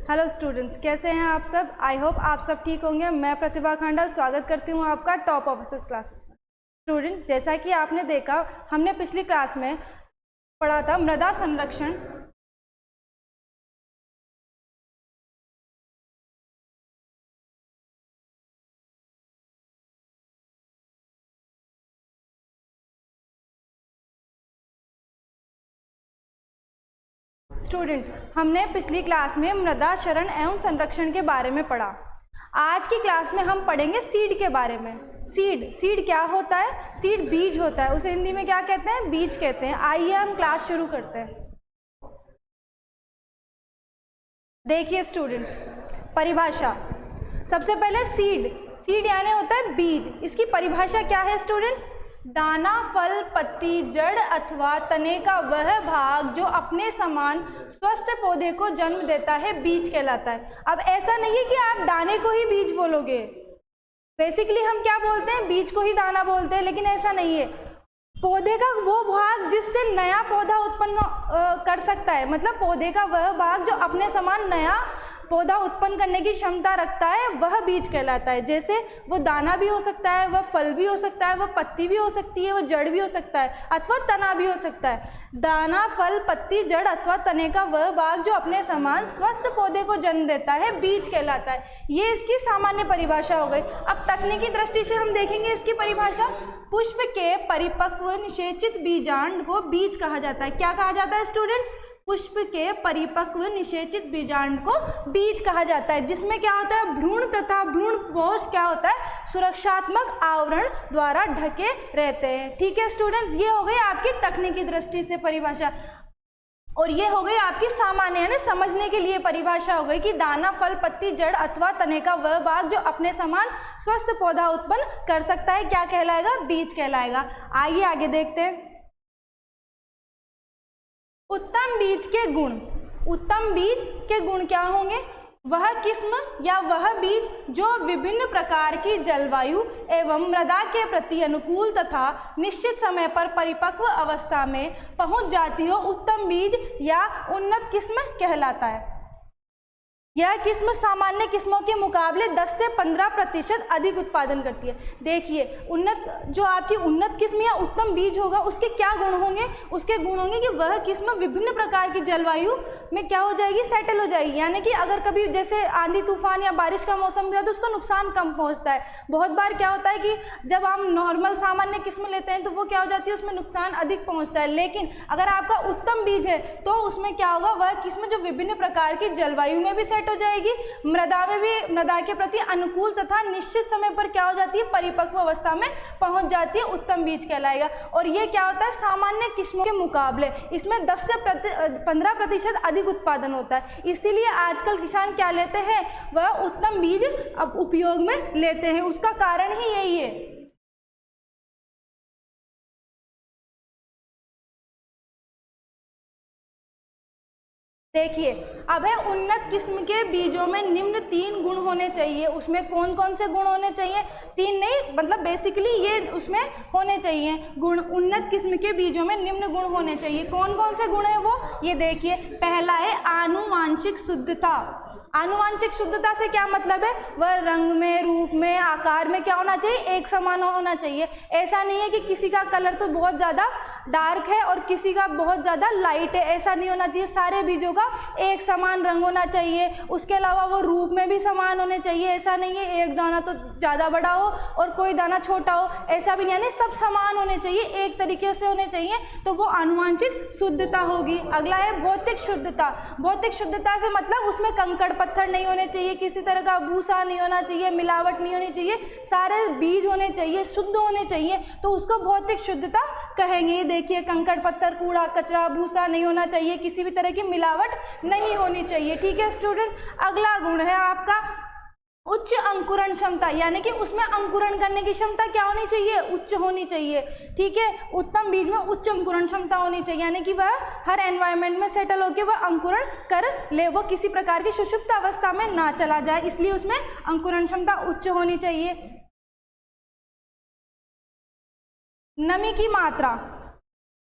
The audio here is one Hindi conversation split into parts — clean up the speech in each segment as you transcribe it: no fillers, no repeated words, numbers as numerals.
हेलो स्टूडेंट्स, कैसे हैं आप सब। आई होप आप सब ठीक होंगे। मैं प्रतिभा खांडल स्वागत करती हूं आपका टॉप ऑफिसर्स क्लासेस में। स्टूडेंट, जैसा कि आपने देखा, हमने पिछली क्लास में पढ़ा था मृदा संरक्षण। स्टूडेंट, हमने पिछली क्लास में मृदा क्षरण एवं संरक्षण के बारे में पढ़ा। आज की क्लास में हम पढ़ेंगे सीड के बारे में। सीड क्या होता है? सीड बीज होता है, उसे हिंदी में क्या कहते हैं? बीज कहते हैं। आइए हम क्लास शुरू करते हैं। देखिए स्टूडेंट्स, परिभाषा। सबसे पहले सीड यानी होता है बीज। इसकी परिभाषा क्या है स्टूडेंट्स? दाना, फल, पत्ती, जड़ अथवा तने का वह भाग जो अपने समान स्वस्थ पौधे को जन्म देता है बीज कहलाता है। अब ऐसा नहीं है कि आप दाने को ही बीज बोलोगे। बेसिकली हम क्या बोलते हैं? बीज को ही दाना बोलते हैं, लेकिन ऐसा नहीं है। पौधे का वो भाग जिससे नया पौधा उत्पन्न कर सकता है, मतलब पौधे का वह भाग जो अपने समान नया पौधा उत्पन्न करने की क्षमता रखता है, वह बीज कहलाता है। जैसे वो दाना भी हो सकता है, वह फल भी हो सकता है, वह पत्ती भी हो सकती है, वह जड़ भी हो सकता है, अथवा तना भी हो सकता है। दाना, फल, पत्ती, जड़ अथवा तने का वह भाग जो अपने समान स्वस्थ पौधे को जन्म देता है बीज कहलाता है। ये इसकी सामान्य परिभाषा हो गई। अब तकनीकी दृष्टि से हम देखेंगे इसकी परिभाषा। पुष्प के परिपक्व निषेचित बीजांड को बीज कहा जाता है। क्या कहा जाता है स्टूडेंट्स? पुष्प के परिपक्व निषेचित बीजांड को बीज कहा जाता है, जिसमें क्या होता है? भ्रूण तथा भ्रूणपोष क्या होता है? सुरक्षात्मक आवरण द्वारा ढके रहते हैं। ठीक है स्टूडेंट्स, ये हो गई आपकी तकनीकी दृष्टि से परिभाषा। और ये हो गई आपकी सामान्य यानी समझने के लिए परिभाषा हो गई कि दाना, फल, पत्ती, जड़ अथवा तने का वह भाग जो अपने समान स्वस्थ पौधा उत्पन्न कर सकता है क्या कहलाएगा? बीज कहलाएगा। आइए आगे देखते हैं। उत्तम बीज के गुण। उत्तम बीज के गुण क्या होंगे? वह किस्म या वह बीज जो विभिन्न प्रकार की जलवायु एवं मृदा के प्रति अनुकूल तथा निश्चित समय पर परिपक्व अवस्था में पहुंच जाती हो, उत्तम बीज या उन्नत किस्म कहलाता है। यह किस्म सामान्य किस्मों के मुकाबले 10 से 15% अधिक उत्पादन करती है। देखिए, जो आपकी उन्नत किस्म या उत्तम बीज होगा, उसके क्या गुण होंगे? उसके गुण होंगे कि वह किस्म विभिन्न प्रकार की जलवायु में क्या हो जाएगी? सेटल हो जाएगी। यानी कि अगर कभी जैसे आंधी तूफान या बारिश का मौसम भी हो तो उसका नुकसान कम पहुंचता है। बहुत बार क्या होता है कि जब हम नॉर्मल सामान्य किस्म लेते हैं तो वो क्या हो जाती है? उसमें नुकसान अधिक पहुँचता है। लेकिन अगर आपका उत्तम बीज है तो उसमें क्या होगा? वह किस्म जो विभिन्न प्रकार की जलवायु में भी हो जाएगी, मृदा में भी मृदा के प्रति अनुकूल तथा निश्चित समय पर क्या हो जाती है? परिपक्व अवस्था में पहुंच जाती है, उत्तम बीज कहलाएगा। और ये क्या होता है? सामान्य किस्मों के मुकाबले इसमें 10 से 15% अधिक उत्पादन होता है। इसीलिए आजकल किसान क्या लेते हैं? वह उत्तम बीज अब उपयोग में लेते हैं। उसका कारण ही यही है। देखिए, अब है उन्नत किस्म के बीजों में निम्न 3 गुण होने चाहिए। उसमें कौन कौन से गुण होने चाहिए? 3 नहीं, मतलब बेसिकली ये उसमें होने चाहिए गुण। उन्नत किस्म के बीजों में निम्न गुण होने चाहिए। कौन कौन से गुण है वो? ये देखिए, पहला है आनुवांशिक शुद्धता। आनुवांशिक शुद्धता से क्या मतलब है? वह रंग में, रूप में, आकार में क्या होना चाहिए? एक समान होना चाहिए। ऐसा नहीं है कि किसी का कलर तो बहुत ज़्यादा डार्क है और किसी का बहुत ज़्यादा लाइट है, ऐसा नहीं होना चाहिए। सारे बीजों का एक समान रंग होना चाहिए। उसके अलावा वो रूप में भी समान होने चाहिए। ऐसा नहीं है एक दाना तो ज़्यादा बड़ा हो और कोई दाना छोटा हो, ऐसा भी नहीं। यानी सब समान होने चाहिए, एक तरीके से होने चाहिए, तो वो आनुवांशिक शुद्धता होगी। अगला है भौतिक शुद्धता। भौतिक शुद्धता से मतलब उसमें कंकड़ पत्थर नहीं होने चाहिए, किसी तरह का भूसा नहीं होना चाहिए, मिलावट नहीं होनी चाहिए, सारे बीज होने चाहिए, शुद्ध होने चाहिए, तो उसको भौतिक शुद्धता कहेंगे। देखिए, कंकड़ पत्थर, कूड़ा कचरा, भूसा नहीं होना चाहिए, किसी भी तरह की मिलावट नहीं होनी चाहिए। ठीक है स्टूडेंट, अगला गुण है आपका उच्च अंकुरण क्षमता, यानी कि उसमें अंकुरण करने की क्षमता क्या होनी चाहिए? उच्च होनी चाहिए। ठीक है, उत्तम बीज में उच्च अंकुरण क्षमता होनी चाहिए, यानी कि वह हर एनवायरनमेंट में सेटल होकर वह अंकुरण कर ले, वो किसी प्रकार की सुषुप्त अवस्था में ना चला जाए, इसलिए उसमें अंकुरण क्षमता उच्च होनी चाहिए। नमी की मात्रा।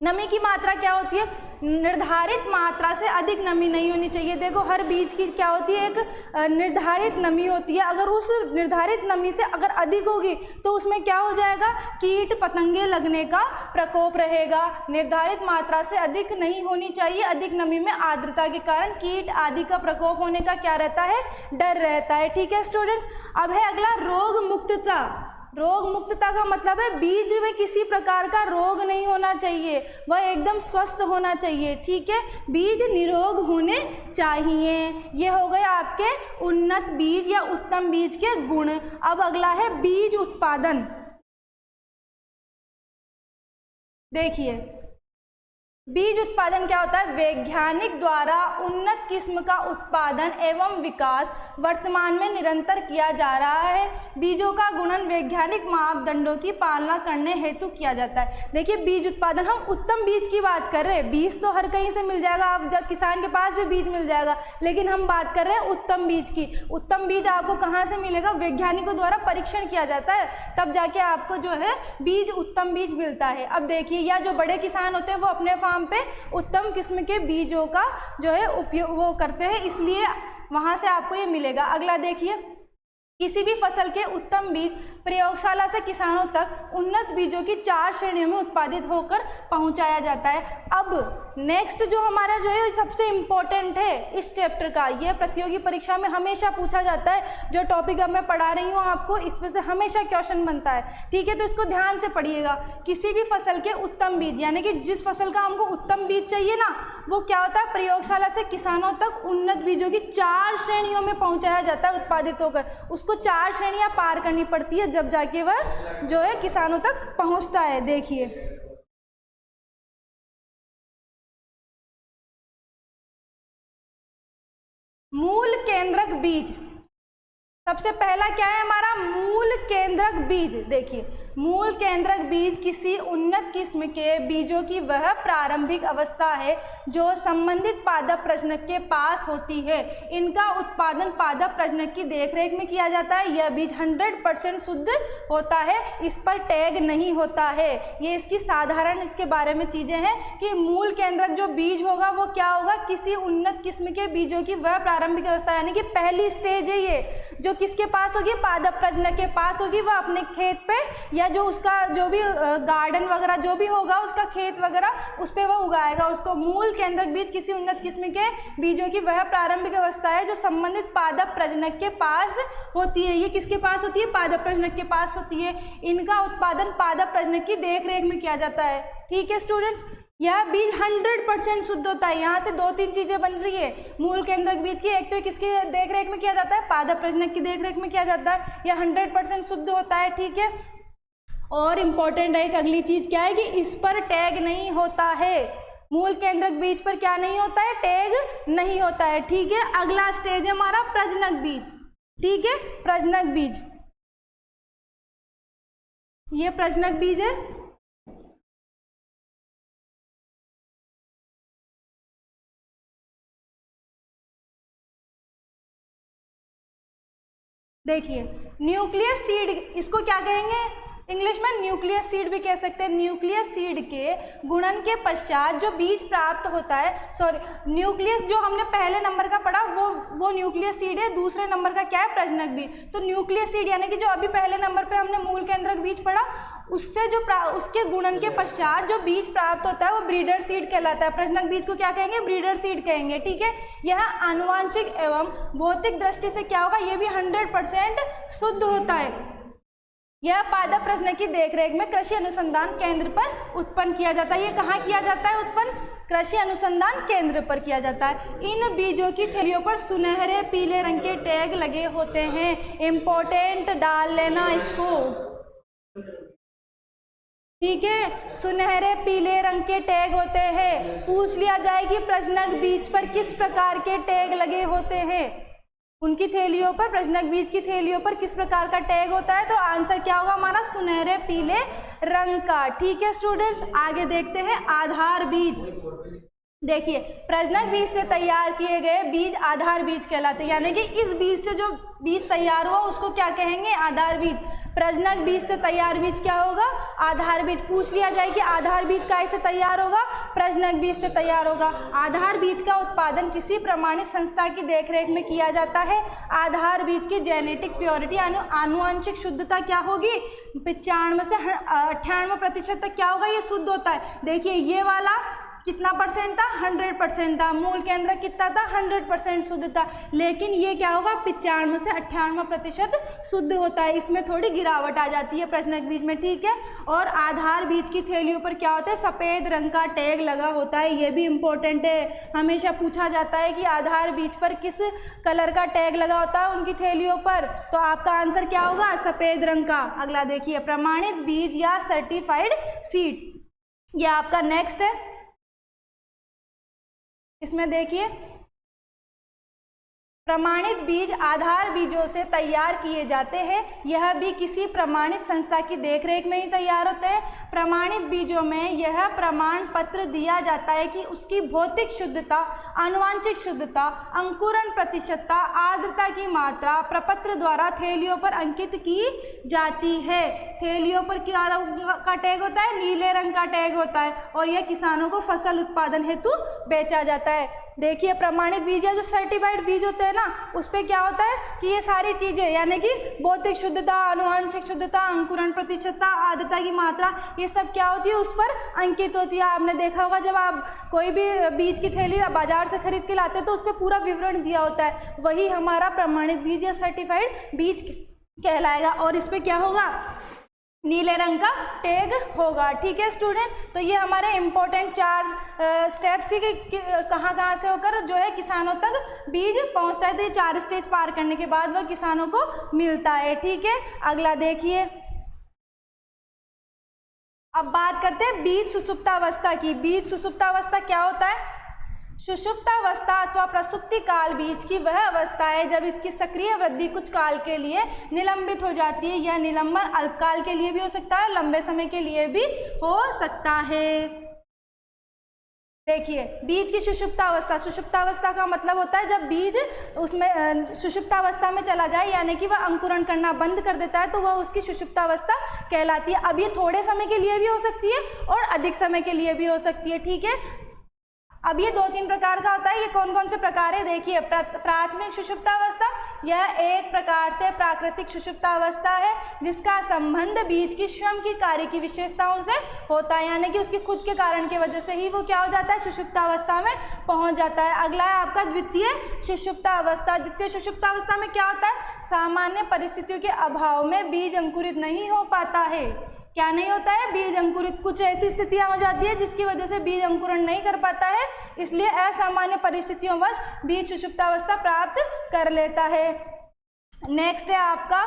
नमी की मात्रा क्या होती है? निर्धारित मात्रा से अधिक नमी नहीं होनी चाहिए। देखो हर बीज की क्या होती है, एक निर्धारित नमी होती है। अगर उस निर्धारित नमी से अगर अधिक होगी तो उसमें क्या हो जाएगा, कीट पतंगे लगने का प्रकोप रहेगा। निर्धारित मात्रा से अधिक नहीं होनी चाहिए। अधिक नमी में आर्द्रता के कारण कीट आदि का प्रकोप होने का क्या रहता है, डर रहता है। ठीक है स्टूडेंट्स, अब है अगला रोग मुक्तता। रोग मुक्तता का मतलब है बीज में किसी प्रकार का रोग नहीं होना चाहिए, वह एकदम स्वस्थ होना चाहिए। ठीक है, बीज निरोग होने चाहिए। ये हो गए आपके उन्नत बीज या उत्तम बीज के गुण। अब अगला है बीज उत्पादन। देखिए बीज उत्पादन क्या होता है, वैज्ञानिक द्वारा उन्नत किस्म का उत्पादन एवं विकास वर्तमान में निरंतर किया जा रहा है। बीजों का गुणन वैज्ञानिक मापदंडों की पालना करने हेतु किया जाता है। देखिए बीज उत्पादन, हम उत्तम बीज की बात कर रहे हैं। बीज तो हर कहीं से मिल जाएगा, आप जब किसान के पास भी बीज मिल जाएगा, लेकिन हम बात कर रहे हैं उत्तम बीज की। उत्तम बीज आपको कहाँ से मिलेगा, वैज्ञानिकों द्वारा परीक्षण किया जाता है, तब जाके आपको जो है बीज उत्तम बीज मिलता है। अब देखिए, या जो बड़े किसान होते हैं वो अपने फार्म पे उत्तम किस्म के बीजों का जो है उपयोग वो करते हैं, इसलिए वहां से आपको ये मिलेगा। अगला देखिए, किसी भी फसल के उत्तम बीज प्रयोगशाला से किसानों तक उन्नत बीजों की 4 श्रेणियों में उत्पादित होकर पहुंचाया जाता है। अब नेक्स्ट जो हमारा जो है सबसे इम्पोर्टेंट है इस चैप्टर का, यह प्रतियोगी परीक्षा में हमेशा पूछा जाता है। जो टॉपिक अब मैं पढ़ा रही हूँ आपको, इसमें से हमेशा क्वेश्चन बनता है। ठीक है, तो इसको ध्यान से पढ़िएगा। किसी भी फसल के उत्तम बीज, यानी कि जिस फसल का हमको उत्तम बीज चाहिए ना, वो क्या होता है, प्रयोगशाला से किसानों तक उन्नत बीजों की 4 श्रेणियों में पहुंचाया जाता है उत्पादित होकर। उसको 4 श्रेणियां पार करनी पड़ती है, जब जाके वह जो है किसानों तक पहुंचता है। देखिए मूल केंद्रक बीज, सबसे पहला क्या है हमारा, मूल केंद्रक बीज। देखिए मूल केंद्रक बीज किसी उन्नत किस्म के बीजों की वह प्रारंभिक अवस्था है जो संबंधित पादप प्रजनक के पास होती है। इनका उत्पादन पादप प्रजनक की देखरेख में किया जाता है। यह बीज 100% शुद्ध होता है, इस पर टैग नहीं होता है। ये इसकी साधारण इसके बारे में चीजें हैं कि मूल केंद्रक जो बीज होगा वो क्या होगा, किसी उन्नत किस्म के बीजों की वह प्रारंभिक अवस्था, यानी कि पहली स्टेज है ये, जो किसके पास होगी, पादप प्रजनक के पास होगी। वह अपने खेत पे या जो उसका जो भी गार्डन वगैरह जो भी होगा उसका खेत वगैरह उस पर वह उगाएगा उसको। मूल केंद्रक बीज किसी उन्नत किस्म के बीजों की वह प्रारंभिक अवस्था है जो संबंधित पादप प्रजनक के पास होती है। ये किसके पास होती है, पादप प्रजनक के पास होती है। इनका उत्पादन पादप प्रजनक की देखरेख में किया जाता है। ठीक है स्टूडेंट्स, यह बीज 100% शुद्ध होता है। यहाँ से 2-3 चीजें बन रही है मूल केंद्रक बीज की। एक तो किसकी देखरेख में किया जाता है, पादप प्रजनक की देखरेख में किया जाता है। यह 100% शुद्ध होता है। ठीक है, और इम्पोर्टेंट है एक अगली चीज क्या है कि इस पर टैग नहीं होता है। मूल केंद्रक बीज पर क्या नहीं होता है, टैग नहीं होता है। ठीक है, अगला स्टेज है हमारा प्रजनक बीज। ठीक है, प्रजनक बीज, ये प्रजनक बीज है। देखिए न्यूक्लियस सीड, इसको क्या कहेंगे, इंग्लिश में न्यूक्लियस सीड भी कह सकते हैं। न्यूक्लियस सीड के गुणन के पश्चात जो बीज प्राप्त होता है, सॉरी न्यूक्लियस जो हमने पहले नंबर का पढ़ा वो न्यूक्लियस सीड है। दूसरे नंबर का क्या है, प्रजनक बीज। तो न्यूक्लियस सीड यानी कि जो अभी पहले नंबर पे हमने मूल केंद्रक बीज पढ़ा, उससे जो उसके गुणन के पश्चात जो बीज प्राप्त होता है वो ब्रीडर सीड कहलाता है। प्रजनक बीज को क्या कहेंगे, ब्रीडर सीड कहेंगे। ठीक है, यह आनुवांशिक एवं भौतिक दृष्टि से क्या होगा, यह भी 100% शुद्ध होता है। यह पादप प्रजनक की देखरेख में कृषि अनुसंधान केंद्र पर उत्पन्न किया जाता है। ये कहाँ किया जाता है उत्पन्न, कृषि अनुसंधान केंद्र पर किया जाता है। इन बीजों की थैलियों पर सुनहरे पीले रंग के टैग लगे होते हैं। इम्पोर्टेंट डाल लेना इसको। ठीक है, सुनहरे पीले रंग के टैग होते हैं। पूछ लिया जाए कि प्रजनक बीज पर किस प्रकार के टैग लगे होते हैं, उनकी थैलियों पर, प्रजनक बीज की थैलियों पर किस प्रकार का टैग होता है, तो आंसर क्या होगा हमारा, सुनहरे पीले रंग का। ठीक है स्टूडेंट्स, आगे देखते हैं आधार बीज। देखिए, प्रजनक बीज से तैयार किए गए बीज आधार बीज कहलाते हैं, यानी कि इस बीज से जो बीज तैयार हुआ उसको क्या कहेंगे? आधार बीज। प्रजनक बीज से तैयार बीज क्या होगा? आधार बीज। पूछ लिया जाए कि आधार बीज कैसे तैयार होगा? प्रजनक बीज से तैयार होगा। आधार बीज का उत्पादन किसी प्रमाणित संस्था की देखरेख में किया जाता है। आधार बीज की जेनेटिक प्योरिटी आनुवांशिक शुद्धता क्या होगी? 95 से 98% तक क्या होगा? ये शुद्ध होता है। देखिए, ये वाला कितना परसेंट था? 100% था। मूल केंद्र कितना था? 100% शुद्ध था। लेकिन ये क्या होगा? 95 से 98% शुद्ध होता है। इसमें थोड़ी गिरावट आ जाती है प्रजनक बीज में, ठीक है। और आधार बीज की थैलियों पर क्या होता है? सफ़ेद रंग का टैग लगा होता है। ये भी इम्पोर्टेंट है, हमेशा पूछा जाता है कि आधार बीज पर किस कलर का टैग लगा होता है उनकी थैलियों पर। तो आपका आंसर क्या होगा? सफ़ेद रंग का। अगला देखिए, प्रमाणित बीज या सर्टिफाइड सीड, ये आपका नेक्स्ट है। इसमें देखिए, प्रमाणित बीज आधार बीजों से तैयार किए जाते हैं। यह भी किसी प्रमाणित संस्था की देखरेख में ही तैयार होते हैं। प्रमाणित बीजों में यह प्रमाण पत्र दिया जाता है कि उसकी भौतिक शुद्धता, आनुवांशिक शुद्धता, अंकुरण प्रतिशतता, आर्द्रता की मात्रा प्रपत्र द्वारा थैलियों पर अंकित की जाती है। थैलियों पर क्या रंग का टैग होता है? नीले रंग का टैग होता है। और यह किसानों को फसल उत्पादन हेतु बेचा जाता है। देखिए, प्रमाणित बीज या जो सर्टिफाइड बीज होते हैं ना, उस पर क्या होता है कि ये सारी चीज़ें, यानी कि भौतिक शुद्धता, आनुवांशिक शुद्धता, अंकुरण प्रतिशतता, आर्द्रता की मात्रा, ये सब क्या होती है? उस पर अंकित होती है। आपने देखा होगा जब आप कोई भी बीज की थैली बाजार से खरीद के लाते हैं तो उस पर पूरा विवरण दिया होता है। वही हमारा प्रमाणित बीज या सर्टिफाइड बीज कहलाएगा। और इस पर क्या होगा? नीले रंग का टैग होगा, ठीक है स्टूडेंट। तो ये हमारे इम्पोर्टेंट 4 स्टेप्स थी कि कहाँ से होकर जो है किसानों तक बीज पहुंचता है। तो ये 4 स्टेज पार करने के बाद वह किसानों को मिलता है, ठीक है। अगला देखिए, अब बात करते हैं बीज सुषुप्तावस्था की। बीज सुषुप्तावस्था क्या होता है? सुषुप्तावस्था अथवा प्रसुप्ति काल बीज की वह अवस्था है जब इसकी सक्रिय वृद्धि कुछ काल के लिए निलंबित हो जाती है। यह निलंबन अल्पकाल के लिए भी हो सकता है, लंबे समय के लिए भी हो सकता है। देखिए, बीज की सुषुप्तावस्था, सुषुप्तावस्था का मतलब होता है जब बीज उसमें सुषुप्तावस्था में चला जाए, यानी कि वह अंकुरण करना बंद कर देता है, तो वह उसकी सुषुप्तावस्था कहलाती है। अब ये थोड़े समय के लिए भी हो सकती है और अधिक समय के लिए भी हो सकती है, ठीक है। अब ये 2-3 प्रकार का होता है। ये कौन कौन से प्रकार है? देखिए, प्राथमिक सुषुप्तावस्था, यह एक प्रकार से प्राकृतिक सुषुप्तावस्था है जिसका संबंध बीज की स्वयं की कार्य की विशेषताओं से होता है, यानी कि उसके खुद के कारण की वजह से ही वो क्या हो जाता है? सुषुप्तावस्था में पहुंच जाता है। अगला है आपका द्वितीय सुषुप्तावस्था। द्वितीय सुषुप्तावस्था में क्या होता है? सामान्य परिस्थितियों के अभाव में बीज अंकुरित नहीं हो पाता है। क्या नहीं होता है? बीज अंकुरित। कुछ ऐसी स्थितियां हो जाती है जिसकी वजह से बीज अंकुरण नहीं कर पाता है, इसलिए असामान्य परिस्थितियों वश बीज सुषुप्तावस्था प्राप्त कर लेता है। नेक्स्ट है आपका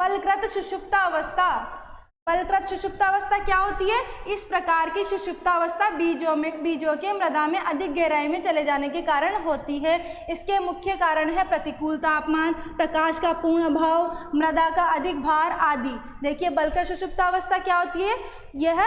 फलकृत सुषुप्तावस्था। फलकृत सुषुप्तावस्था क्या होती है? इस प्रकार की सुषुप्तावस्था बीजों के मृदा में अधिक गहराई में चले जाने के कारण होती है। इसके मुख्य कारण है प्रतिकूल तापमान, प्रकाश का पूर्ण अभाव, मृदा का अधिक भार आदि। देखिए, फलकृत सुषुप्तावस्था क्या होती है? यह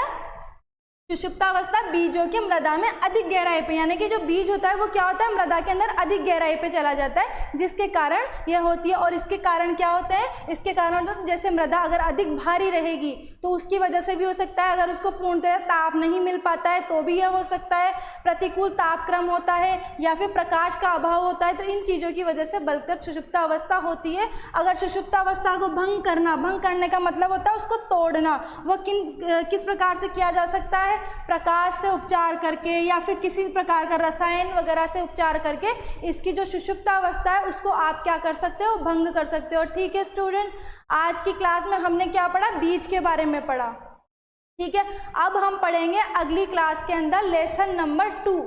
सुषुप्तावस्था बीजों के मृदा में अधिक गहराई पे, यानी कि जो बीज होता है वो क्या होता है? मृदा के अंदर अधिक गहराई पे चला जाता है, जिसके कारण यह होती है। और इसके कारण क्या होते हैं? इसके कारण तो जैसे मृदा अगर अधिक भारी रहेगी तो उसकी वजह से भी हो सकता है। अगर उसको पूर्णतः ताप नहीं मिल पाता है तो भी यह हो सकता है। प्रतिकूल तापक्रम होता है या फिर प्रकाश का अभाव होता है, तो इन चीज़ों की वजह से फलकृत सुषुप्तावस्था होती है। अगर सुषुप्तावस्था को भंग करने का मतलब होता है उसको तोड़ना। वह किस प्रकार से किया जा सकता है? प्रकाश से उपचार करके या फिर किसी प्रकार का रसायन वगैरह से उपचार करके इसकी जो सुषुप्तावस्था है उसको आप क्या कर सकते हो? भंग कर सकते हो, ठीक है स्टूडेंट्स। आज की क्लास में हमने क्या पढ़ा? बीज के बारे में पढ़ा, ठीक है। अब हम पढ़ेंगे अगली क्लास के अंदर लेसन नंबर 2,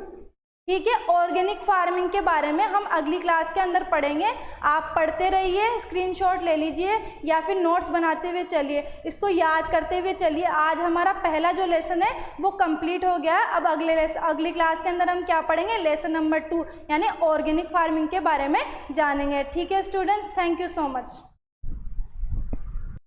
ठीक है। ऑर्गेनिक फार्मिंग के बारे में हम अगली क्लास के अंदर पढ़ेंगे। आप पढ़ते रहिए, स्क्रीनशॉट ले लीजिए या फिर नोट्स बनाते हुए चलिए, इसको याद करते हुए चलिए। आज हमारा पहला जो लेसन है वो कंप्लीट हो गया। अब अगली क्लास के अंदर हम क्या पढ़ेंगे? लेसन नंबर 2 यानी ऑर्गेनिक फार्मिंग के बारे में जानेंगे, ठीक है students. Thank you so much.